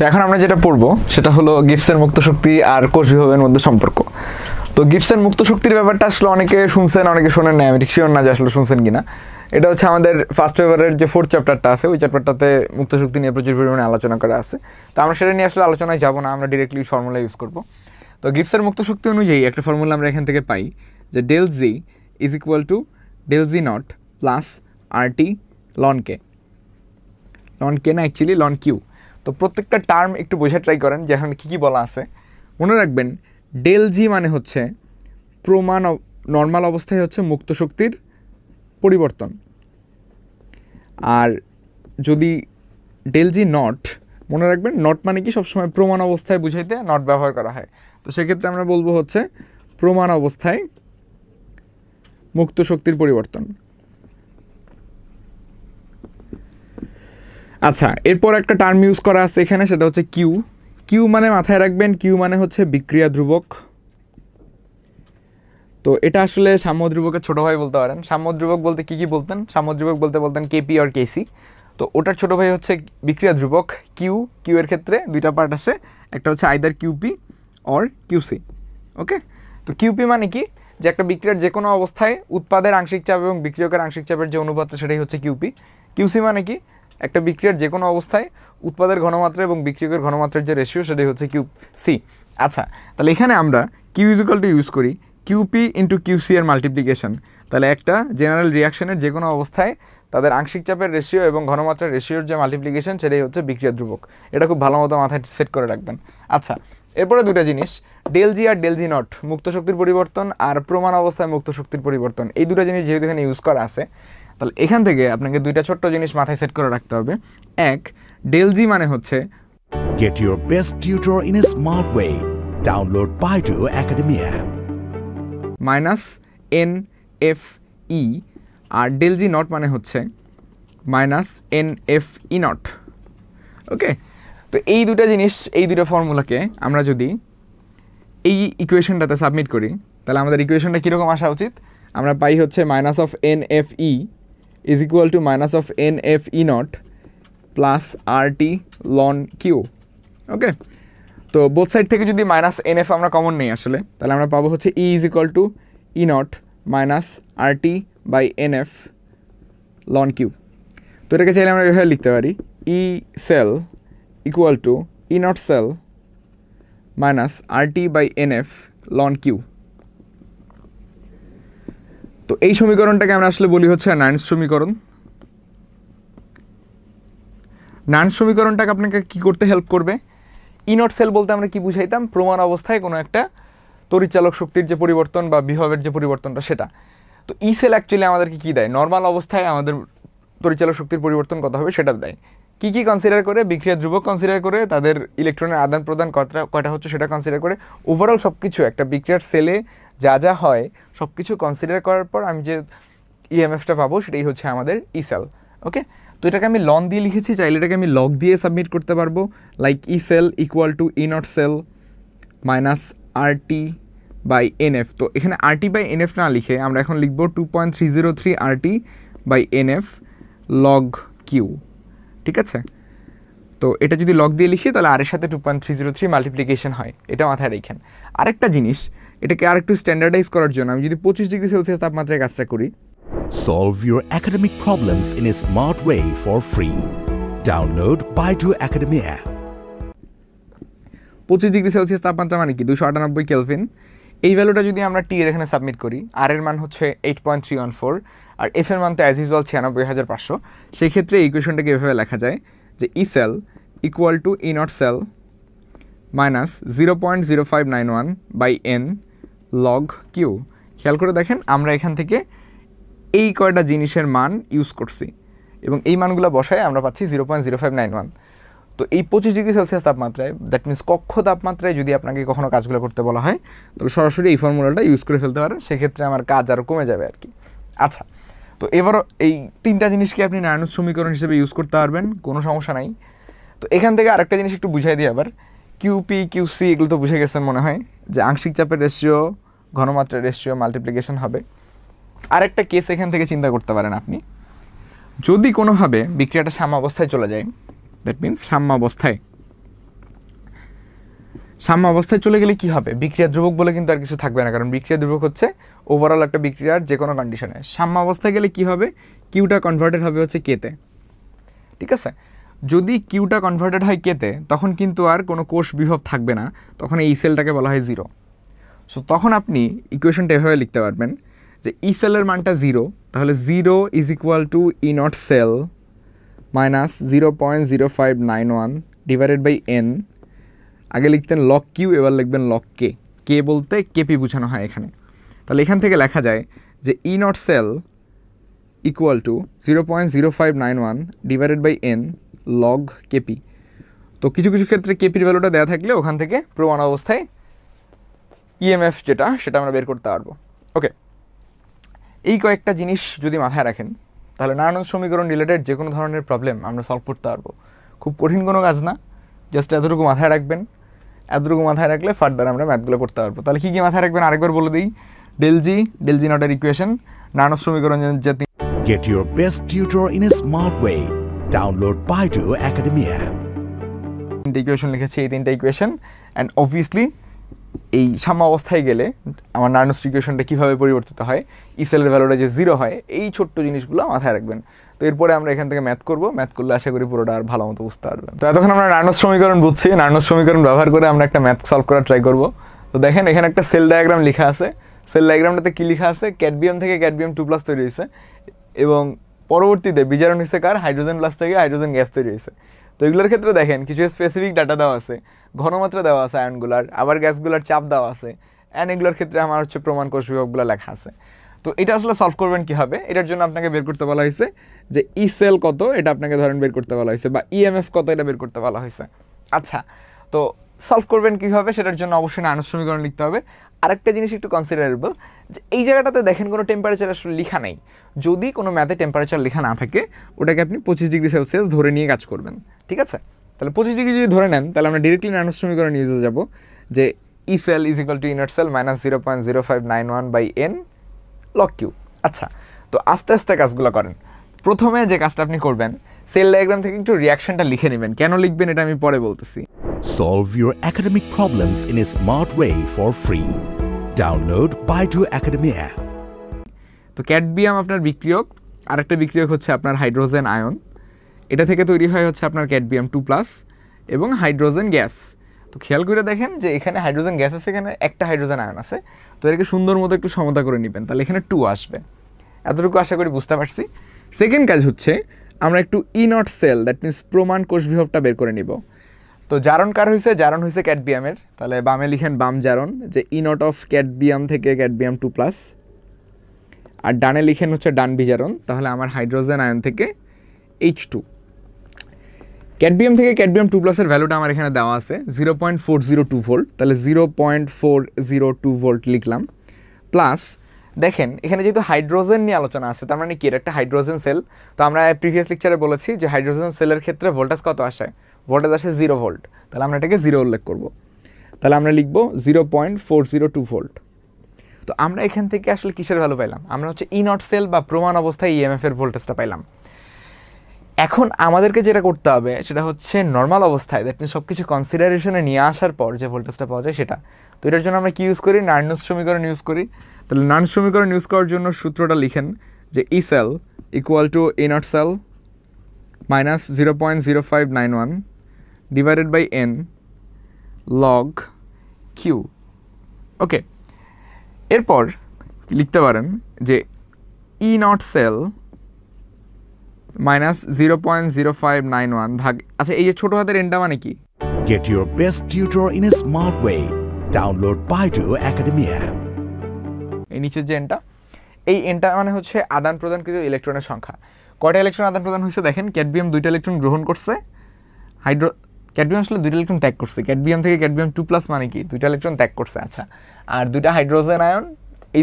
তো এখন আমরা যেটা পড়বো সেটা হলো গিবসের মুক্ত শক্তি আর কোষ বিভবের মধ্যে সম্পর্ক। তো গিবসের মুক্ত শক্তির ব্যাপারটা আসলে অনেকে শুনছেন, অনেকে শোনেন না, আমি ঠিক শিওর না যে আসলে শুনছেন কিনা। এটা হচ্ছে আমাদের ফার্স্ট পেপারের যে 4th চ্যাপ্টারটা আছে, ওই চ্যাপ্টারটাতে মুক্ত শক্তি নিয়ে প্রচুর পরিমাণে আলোচনা করা আছে। তো আমরা সেটা নিয়ে আসলে আলোচনায় যাব না, আমরা ডিরেক্টলি ফর্মুলা ইউজ করব। তো গিবসের মুক্ত শক্তি অনুযায়ী একটা ফর্মুলা আমরা এখান থেকে পাই যে del G is equal to del G not plus R T ln K. Ln K না, অ্যাকচুয়ালি লন কিউ। তো প্রত্যেকটা টার্ম একটু বোঝা ট্রাই করেন যে এখন কী কী বলা আছে। মনে রাখবেন ডেল জি মানে হচ্ছে প্রমাণ, নর্মাল অবস্থায় হচ্ছে মুক্ত শক্তির পরিবর্তন। আর যদি ডেল জি নট, মনে রাখবেন নট মানে কি সবসময় প্রমাণ অবস্থায় বুঝাইতে নট ব্যবহার করা হয়। তো সেক্ষেত্রে আমরা বলবো হচ্ছে প্রমাণ অবস্থায় মুক্ত শক্তির পরিবর্তন। আচ্ছা, এরপর একটা টার্ম ইউজ করা আছে এখানে, সেটা হচ্ছে কিউ। কিউ মানে মাথায় রাখবেন, কিউ মানে হচ্ছে বিক্রিয়া ধ্রুবক। তো এটা আসলে সাম্য ধ্রুবকের ছোটো ভাই বলতে পারেন। সাম্য ধ্রুবক বলতে কী কী বলতেন? সাম্য ধ্রুবক বলতেন কেপি আর কেসি। তো ওটার ছোটো ভাই হচ্ছে বিক্রিয়া ধ্রুবক কিউ। কিউ এর ক্ষেত্রে দুইটা পার্ট আসে, একটা হচ্ছে আইদার কিউপি অর কিউসি। ওকে, তো কিউপি মানে কি, যে একটা বিক্রিয়ার যে কোনো অবস্থায় উৎপাদের আংশিক চাপ এবং বিক্রিয়কের আংশিক চাপের যে অনুপাতটা সেটাই হচ্ছে কিউপি। কিউসি মানে কি, একটা বিক্রিয়ার যে কোনো অবস্থায় উৎপাদের ঘনমাত্রা এবং বিক্রিয়কের ঘনমাত্রার যে রেশিও সেটাই হচ্ছে কিউ সি। আচ্ছা, তাহলে এখানে আমরা কিউ ইকুয়াল টু ইউজ করি কিউপি ইন্টু কিউসি এর মাল্টিপ্লিকেশন। তাহলে একটা জেনারেল রিয়াকশনের যে কোনো অবস্থায় তাদের আংশিক চাপের রেশিও এবং ঘনমাত্রার রেশিওর যে মাল্টিপ্লিকেশন সেটাই হচ্ছে বিক্রিয়া ধ্রুবক। এটা খুব ভালো মতো মাথায় সেট করে রাখবেন। আচ্ছা, এরপরে দুটো জিনিস, ডেল জি আর ডেল জি নট, মুক্ত শক্তির পরিবর্তন আর প্রমাণ অবস্থায় মুক্ত শক্তির পরিবর্তন। এই দুটো জিনিস যেহেতু এখানে ইউজ করা আছে, তাহলে এখান থেকে আপনাকে দুইটা ছোট্ট জিনিস মাথায় সেট করে রাখতে হবে। এক, ডেল জি মানে হচ্ছে Get your best tutor in a smart way. Download Baidu Academy app. Minus N F E, আর ডেল জি নট মানে হচ্ছে minus N F E not. Okay, তো এই দুটো জিনিস, এই দুটো ফর্মুলাকে আমরা যদি এই ইকুয়েশনটাতে সাবমিট করি, তাহলে আমাদের ইকুয়েশনটা কীরকম আসা উচিত? আমরা পাই হচ্ছে minus of N F E is equal to minus of N F E naught plus R T ln Q. Okay, তো বোথ সাইড থেকে যদি মাইনাস এন এফ আমরা কমন নেই আসলে, তাহলে আমরা পাবো হচ্ছে E is equal to E naught minus R T by N F ln Q. তো এটাকে চাইলে আমরা এভাবে লিখতে পারি E cell equal to E naught cell minus R T by N F ln Q. তো এই সমীকরণটাকে আমরা আসলে বলি হচ্ছে নার্নস সমীকরণ। নার্নস সমীকরণটাকে আপনাকে কী করতে হেল্প করবে? ই নট সেল বলতে আমরা কি বুঝাইতাম? প্রমাণ অবস্থায় কোনো একটা তড়িৎচালক শক্তির যে পরিবর্তন বা বিভবের যে পরিবর্তনটা সেটা। তো ই সেল অ্যাকচুয়ালি আমাদেরকে কী দেয়? নর্মাল অবস্থায় আমাদের তড়িৎচালক শক্তির পরিবর্তন কত হবে সেটা দেয়। কী কী কনসিডার করে? বিক্রিয়া ধ্রুবক কনসিডার করে, তাদের ইলেকট্রনের আদান প্রদান কয়টা হচ্ছে সেটা কনসিডার করে, ওভারঅল সব কিছু একটা বিক্রিয়ার সেলে যা যা হয় সব কিছু কনসিডার করার পর আমি যে ইএমএফটা পাবো সেটাই হচ্ছে আমাদের ই সেল। ওকে, তো এটাকে আমি লন দিয়ে লিখেছি, চাইলে এটাকে আমি লগ দিয়ে সাবমিট করতে পারবো, like E cell equal to E naught cell minus R T by N F. তো এখানে R T by N F না লিখে আমরা এখন লিখবো 2.303 R T by N F log Q. ঠিক আছে, তো এটা যদি লগ দিয়ে লিখি তাহলে আর এর সাথে 2.303 মাল্টিপ্লিকেশন হয়, এটা মাথায় রেখেন। আরেকটা জিনিস, এটাকে আরেকটু স্ট্যান্ডার্ডাইজ করার জন্য আমি যদি 25 ডিগ্রি সেলসিয়াস তাপমাত্রায় কাজটা করি, Solve your academic problems in a smart way for free. Download Baidu Academy app. 25 degree Celsius তাপমাত্রা মানে কি 298 কেলভিন। এই ভ্যালুটা যদি আমরা টি এর এখানে সাবমিট করি, আর এর মান হচ্ছে 8.314 আর এফ এর মান তো অ্যাজ ইউজুয়াল 96,500। সেই ক্ষেত্রে এই ইকুয়েশনটাকে এভাবে লেখা যায় যে E cell equal to E naught cell minus 0.0591 by N log Q. খেয়াল করে দেখেন আমরা এখান থেকে এই কয়টা জিনিসের মান ইউজ করছি এবং এই মানগুলো বসায় আমরা পাচ্ছি 0.0591। তো এই 25 ডিগ্রি সেলসিয়াস তাপমাত্রায়, দ্যাট মিনস কক্ষ তাপমাত্রায় যদি আপনাকে কখনো কাজগুলো করতে বলা হয় তবে সরাসরি এই ফর্মুলাটা ইউজ করে ফেলতে পারেন, সেক্ষেত্রে আমার কাজ আরও কমে যাবে আর কি। আচ্ছা, তো এবারও এই তিনটা জিনিসকে আপনি নার্নস সমীকরণ হিসেবে ইউজ করতে পারবেন, কোনো সমস্যা নাই। তো এখান থেকে আরেকটা জিনিস একটু বুঝাই দিই আবার, কিউপি কিউসি এগুলো তো বুঝে গেছেন মনে হয়, যে আংশিক চাপের রেশিও ঘনমাত্রার রেশিও মাল্টিপ্লিকেশন হবে। আরেকটা কেস এখান থেকে চিন্তা করতে পারেন আপনি, যদি কোনোভাবে বিক্রিয়াটা সাম্যাবস্থায় চলে যায়, দ্যাট মিনস সাম্যাবস্থায় সাম্য অবস্থায় চলে গেলে কি হবে? বিক্রিয়া ধ্রুবক বলে কিন্তু আর কিছু থাকবে না, কারণ বিক্রিয়া ধ্রুবক হচ্ছে ওভারঅল একটা বিক্রিয়ার যে কোনো কন্ডিশনে। সাম্য অবস্থায় গেলে কি হবে? কিউটা কনভার্টেড হবে হচ্ছে কেতে, ঠিক আছে? যদি কিউটা কনভার্টেড হয় কেতে, তখন কিন্তু আর কোনো কোষ বিভব থাকবে না, তখন এই সেলটাকে বলা হয় জিরো। সো তখন আপনি ইকুয়েশনটা এভাবে লিখতে পারবেন যে ই সেলের মানটা জিরো, তাহলে zero is equal to E naught cell minus 0.0591 divided by n. আগে লিখতেন লগ কিউ, এবার লিখবেন লগ কে। কে বলতে কেপি বোঝানো হয় এখানে। তাহলে এখান থেকে লেখা যায় যে E naught cell equal to 0.0591 divided by N log KP. তো কিছু কিছু ক্ষেত্রে কেপির ভ্যালুটা দেওয়া থাকলে ওখান থেকে প্রমাণ অবস্থায় ইএমএফ সেটা আমরা বের করতে পারবো। ওকে, এই কয়েকটা জিনিস যদি মাথায় রাখেন, তাহলে নারায়ণ সমীকরণ রিলেটেড যে কোনো ধরনের প্রবলেম আমরা সলভ করতে পারবো। খুব কঠিন কোনো কাজ না, জাস্ট এতটুকু মাথায় রাখবেন। এতটুকু মাথায় রাখলে ফার্দার আমরা ম্যাথগুলো করতে পারবো। তাহলে কী কী মাথায় রাখবেন আরেকবার বলে দিই। ডেল জি নটের ইকুয়েশন, নারায়ণ সমীকরণ যে Get your best tutor in a smart way. Download Baidu Academy app. তিনটে ইকুয়েশন লিখেছি, এই তিনটে ইকুয়েশন। অ্যান্ড অবভিয়াসলি এই সাম্য অবস্থায় গেলে আমার নারায়ণ ইকুয়েশনটা কীভাবে পরিবর্তিত হয়, ই সেলের ভ্যালুটা যে জিরো হয়, এই ছোট্ট জিনিসগুলো মাথায় রাখবেন। তো এরপরে আমরা এখান থেকে ম্যাথ করবো, ম্যাথ করলে আশা করি পুরোটা আর ভালো মতো বুঝতে পারবেন। তো এতক্ষণ আমরা নারায়ণ সমীকরণ বুঝছি, নারায়ণ সমীকরণ ব্যবহার করে আমরা একটা ম্যাথ সলভ করার ট্রাই করবো। তো দেখেন এখানে একটা সেল ডায়াগ্রাম লেখা আছে। সেল ডায়াগ্রামটাতে কী লেখা আছে? ক্যাডমিয়াম থেকে ক্যাডমিয়াম 2+ তৈরি হয়েছে, এবং পরবর্তীতে বিজারণ হয়েছে কার? হাইড্রোজেন প্লাস থেকে হাইড্রোজেন গ্যাস তৈরি হয়েছে। তো এগুলোর ক্ষেত্রে দেখেন কিছু স্পেসিফিক ডাটা দেওয়া আছে, ঘনমাত্রা দেওয়া আছে আয়নগুলার, আবার গ্যাসগুলার চাপ দেওয়া আছে, অ্যান্ড এগুলোর ক্ষেত্রে আমার হচ্ছে প্রমাণ কোষ বিভাগগুলো লেখা আছে। তো এটা আসলে সলভ করবেন কীভাবে? এটার জন্য আপনাকে বের করতে বলা হয়েছে যে ই সেল কত, এটা আপনাকে ধরেন বের করতে বলা হয়েছে, বা ইএমএফ কত, এটা বের করতে বলা হয়েছে। আচ্ছা, তো সলভ করবেন কীভাবে? সেটার জন্য অবশ্যই নারায়ণ সমীকরণ লিখতে হবে। আরেকটা জিনিস একটু কনসিডারেবল, যে এই জায়গাটাতে দেখেন কোনো টেম্পারেচার আসলে লেখা নেই। যদি কোনো ম্যাথে টেম্পারেচার লেখা না থাকে, ওটাকে আপনি 25 ডিগ্রি সেলসিয়াস ধরে নিয়ে কাজ করবেন, ঠিক আছে? তাহলে 25 ডিগ্রি যদি ধরে নেন, তাহলে আমরা ডিরেক্টলি নারায়ণ সমীকরণ ইউজে যাব, যে E cell is equal to E naught cell minus 0.0591 by N log Q. আচ্ছা, তো আস্তে আস্তে কাজগুলো করেন। প্রথমে যে কাজটা আপনি করবেন, সেল ডায়াগ্রাম থেকে একটু রিয়াকশনটা লিখে নেবেন। কেন লিখবেন এটা আমি পরে বলতেছি। Solve your academic problems in a smart way for free. Download Baidu Academy app. তো ক্যাডমিয়াম আপনার বিক্রিয়ক, আরেকটা বিক্রিয়ক হচ্ছে আপনার হাইড্রোজেন আয়ন। এটা থেকে তৈরি হয় হচ্ছে আপনার ক্যাডমিয়াম 2+ এবং হাইড্রোজেন গ্যাস। তো খেয়াল করে দেখেন যে এখানে হাইড্রোজেন গ্যাস আছে, এখানে একটা হাইড্রোজেন আয়ন আছে। তো এটাকে সুন্দর মতো একটু সমতা করে নেবেন, তাহলে এখানে 2 আসবে। এতটুকু আশা করি বুঝতে পারছি। সেকেন্ড কাজ হচ্ছে আমরা একটু ই নট সেল, দ্যাট মিনস প্রমাণ কোষ বিভবটা বের করে নিব। তো জারণ কার হয়েছে? জারণ হয়েছে ক্যাডমিয়ামের। তাহলে বামে লিখেন বাম জারণ, যে ই নট অফ ক্যাডমিয়াম থেকে ক্যাডমিয়াম 2+, আর ডানে লিখেন হচ্ছে ডান বিজারণ, তাহলে আমার হাইড্রোজেন আয়ন থেকে H2। ক্যাডমিয়াম থেকে ক্যাডমিয়াম 2+ এর ভ্যালুটা আমার এখানে দেওয়া আছে 0.402 ভোল্ট, তাহলে 0.402 ভোল্ট লিখলাম। প্লাস দেখেন এখানে যেহেতু হাইড্রোজেন নিয়ে আলোচনা আছে, তার মানে কি এটা একটা হাইড্রোজেন সেল। তো আমরা প্রিভিয়াস লেকচারে বলেছি যে হাইড্রোজেন সেলের ক্ষেত্রে ভোল্টেজ কত আসে? ভোল্টেজ আসে 0 ভোল্ট। তাহলে আমরা এটাকে 0 উল্লেখ করব। তাহলে আমরা লিখব 0.402 ভোল্ট। তো আমরা এখান থেকে আসলে কিসের ভ্যালু পাইলাম? আমরা হচ্ছে ই নট সেল বা প্রমাণ অবস্থায় ইএমএফ এর ভোল্টেজটা পাইলাম। এখন আমাদেরকে যেটা করতে হবে সেটা হচ্ছে নর্মাল অবস্থায়, দ্যাট মিনস সব কিছু কনসিডারেশনে নিয়ে আসার পর যে ভোল্টেজটা পাওয়া যায় সেটা। তো এটার জন্য আমরা কী ইউজ করি? নারায়ণ সমীকরণ ইউজ করি। তাহলে নারায়ণ সমীকরণ ইউজ করার জন্য সূত্রটা লিখেন যে E cell equal to E naught cell minus 0.0591 divided by N log Q. Okay, এরপর লিখতে পারেন যে ই নট সেল মাইনাস 0.0591 ভাগ, আচ্ছা এই যে ছোটো হাতের এনটা মানে কি? Get your best tutor in a smart way. Download Baidu Academy app. এই নিচের যে এনটা, এই এনটা মানে হচ্ছে আদান প্রদানকৃত ইলেকট্রনের সংখ্যা। কয়টা ইলেকট্রন আদান প্রদান হয়েছে দেখেন, ক্যাডমিয়াম 2টা ইলেকট্রন গ্রহণ করছে, ক্যাডমিয়াম আসলে 2টা ইলেকট্রন ত্যাগ করছে। ক্যাডমিয়াম থেকে ক্যাডমিয়াম 2+ মানে কি? 2টা ইলেকট্রন ত্যাগ করছে। আচ্ছা, আর 2টা হাইড্রোজেন আয়ন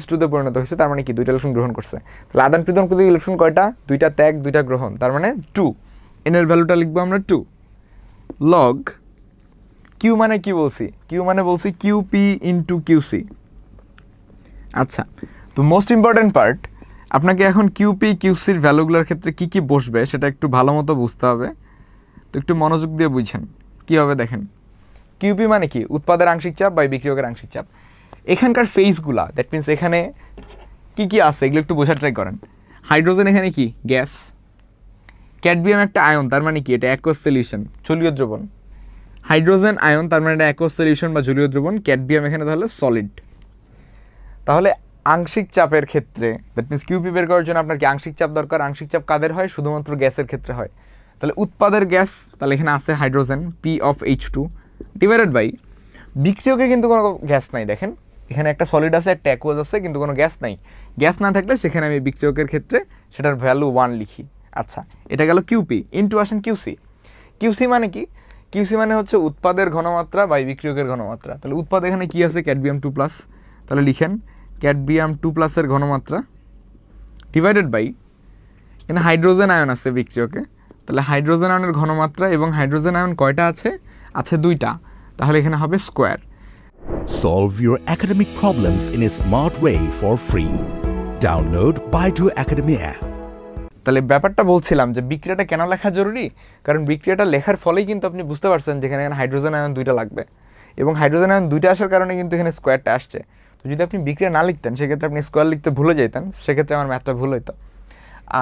H2-তে পরিণত হয়েছে, তার মানে কি? 2টা ইলেকট্রন গ্রহণ করছে। তাহলে আদান প্রদানকৃত ইলেকট্রন কয়টা? 2টা ত্যাগ 2টা গ্রহণ, তার মানে 2। এনের ভ্যালুটা লিখবো আমরা 2 লগ কিউ। মানে কি বলছি? কিউ মানে বলছি QP ইন্টু QC। আচ্ছা, তো মোস্ট ইম্পর্টেন্ট পার্ট, আপনাকে এখন QP QCর ভ্যালুগুলোর ক্ষেত্রে কী কী বসবে সেটা একটু ভালো মতো বুঝতে হবে। তো একটু মনোযোগ দিয়ে বুঝছেন কী হবে দেখেন। কিউপি মানে কি উৎপাদের আংশিক চাপ বা বিক্রিয়কের আংশিক চাপ। এখানকার ফেজগুলা দ্যাট মিনস এখানে কি কি আছে এগুলো একটু বোঝার ট্রাই করেন। হাইড্রোজেন এখানে কি গ্যাস, ক্যাডমিয়াম একটা আয়ন তার মানে কি এটা অ্যাকোয়াস সলিউশন জলীয় দ্রবণ, হাইড্রোজেন আয়ন তার মানে এটা অ্যাকোয়াস সলিউশন বা জলীয় দ্রবণ, ক্যাডমিয়াম এখানে তাহলে সলিড। তাহলে আংশিক চাপের ক্ষেত্রে দ্যাট মিনস কিউপি বের করার জন্য আপনার কি আংশিক চাপ দরকার। আংশিক চাপ কাদের হয়? শুধুমাত্র গ্যাসের ক্ষেত্রে হয়। তাহলে উৎপাদের গ্যাস তাহলে এখানে আছে হাইড্রোজেন P(H2) ডিভাইডেড বাই বিক্রিয়কে কিন্তু কোনো গ্যাস নাই। দেখেন এখানে একটা সলিড আছে একটা অ্যাকোয়াস আছে কিন্তু কোনো গ্যাস নাই। গ্যাস না থাকলে সেখানে আমি বিক্রিয়কের ক্ষেত্রে সেটার ভ্যালু 1 লিখি। আচ্ছা এটা গেল কিউপি। ইনটু আসেন কিউসি। কিউসি মানে কি? কিউসি মানে হচ্ছে উৎপাদের ঘনমাত্রা বাই বিক্রিয়কের ঘনমাত্রা। তাহলে উৎপাদ এখানে কি আছে? ক্যাডমিয়াম 2+, তাহলে লিখেন ক্যাডমিয়াম 2+ এর ঘনমাত্রা ডিভাইডেড বাই এখানে হাইড্রোজেন আয়ন আছে বিক্রিয়কে, তাহলে হাইড্রোজেন আয়নের ঘনমাত্রা এবং হাইড্রোজেন আয়ন কয়টা আছে? আছে 2টা, তাহলে এখানে হবে square. Solve your academic problems in a smart way for free. Download Baidu Academy app. তাহলে ব্যাপারটা বলছিলাম যে বিক্রিয়াটা কেন লেখা জরুরি, কারণ বিক্রিয়াটা লেখার ফলেই কিন্তু আপনি বুঝতে পারছেন যেখানে হাইড্রোজেন আয়ন 2টা লাগবে এবং হাইড্রোজেন আয়ন 2টা আসার কারণে কিন্তু এখানে স্কোয়ারটা আসছে। তো যদি আপনি বিক্রিয়া না লিখতেন সেক্ষেত্রে আপনি স্কোয়ার লিখতে ভুলে যেতেন, সেক্ষেত্রে আমার ম্যাথটা ভুল হতো।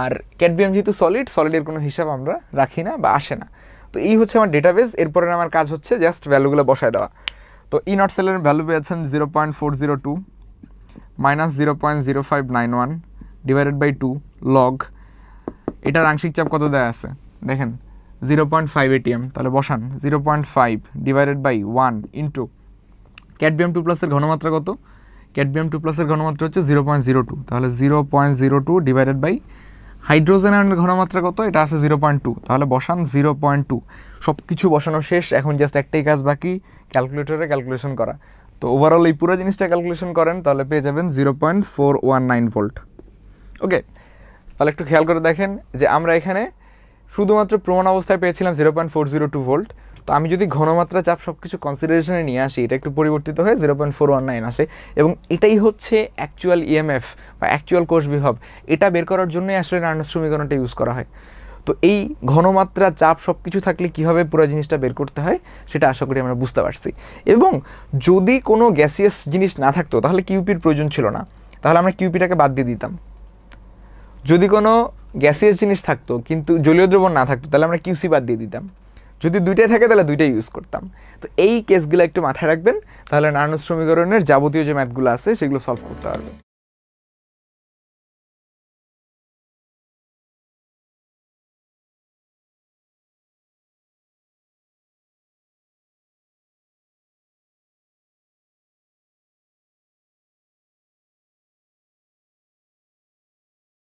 আর ক্যাডমিয়াম যেহেতু সলিডের কোনো হিসাব আমরা রাখি না বা আসে না। তো এই হচ্ছে আমার ডেটাবেস। এরপরে আমার কাজ হচ্ছে জাস্ট ভ্যালুগুলো বসায় দেওয়া। তো E0 সেলের ভ্যালু পেয়েছেন 0.402 মাইনাস 0.0591 ডিভাইডেড বাই 2 লগ। এটার আংশিক চাপ কত দেয়া আছে দেখেন 0.5 ATM, তাহলে বসান 0.5 ডিভাইডেড বাই 1 ইন্টু ক্যাডমিয়াম 2+ এর ঘনমাত্রা কত? ক্যাডমিয়াম 2+ এর ঘনমাত্রা হচ্ছে 0.02, তাহলে 0.02 ডিভাইডেড বাই হাইড্রোজেন আয়নের ঘনমাত্রা কত? এটা আছে 0.2, তাহলে বসান 0.2। সব কিছু বসানো শেষ, এখন জাস্ট একটাই কাজ বাকি ক্যালকুলেটরে ক্যালকুলেশন করা। তো ওভারঅল এই পুরো জিনিসটা ক্যালকুলেশন করেন তাহলে পেয়ে যাবেন 0.419 ভোল্ট। ওকে, তাহলে একটু খেয়াল করে দেখেন যে আমরা এখানে শুধুমাত্র প্রমাণ অবস্থায় পেয়েছিলাম 0.402 ভোল্ট। তো আমি যদি ঘনমাত্রা চাপ সব কিছু কনসিডারেশনে নিয়ে আসি এটা একটু পরিবর্তিত হয়ে 0.419 আসে এবং এটাই হচ্ছে অ্যাকচুয়াল ইএমএফ বা অ্যাকচুয়াল কোষ বিভব। এটা বের করার জন্যই আসলে নার্নস সমীকরণটা ইউজ করা হয়। তো এই ঘনমাত্রা চাপ সব কিছু থাকলে কীভাবে পুরো জিনিসটা বের করতে হয় সেটা আশা করি আমরা বুঝতে পারছি। এবং যদি কোনো গ্যাসিয়াস জিনিস না থাকতো তাহলে কিউপির প্রয়োজন ছিল না, তাহলে আমরা কিউপিটাকে বাদ দিয়ে দিতাম। যদি কোনো গ্যাসিয়াস জিনিস থাকতো কিন্তু জলীয় দ্রবণ না থাকতো তাহলে আমরা কিউসি বাদ দিয়ে দিতাম। যদি দুইটাই থাকে তাহলে দুইটাই ইউজ করতাম। তো এই কেসগুলো একটু মাথায় রাখবেন, তাহলে নার্নস সমীকরণের যাবতীয় যে ম্যাথগুলো আছে সেগুলো সলভ করতে পারবেন।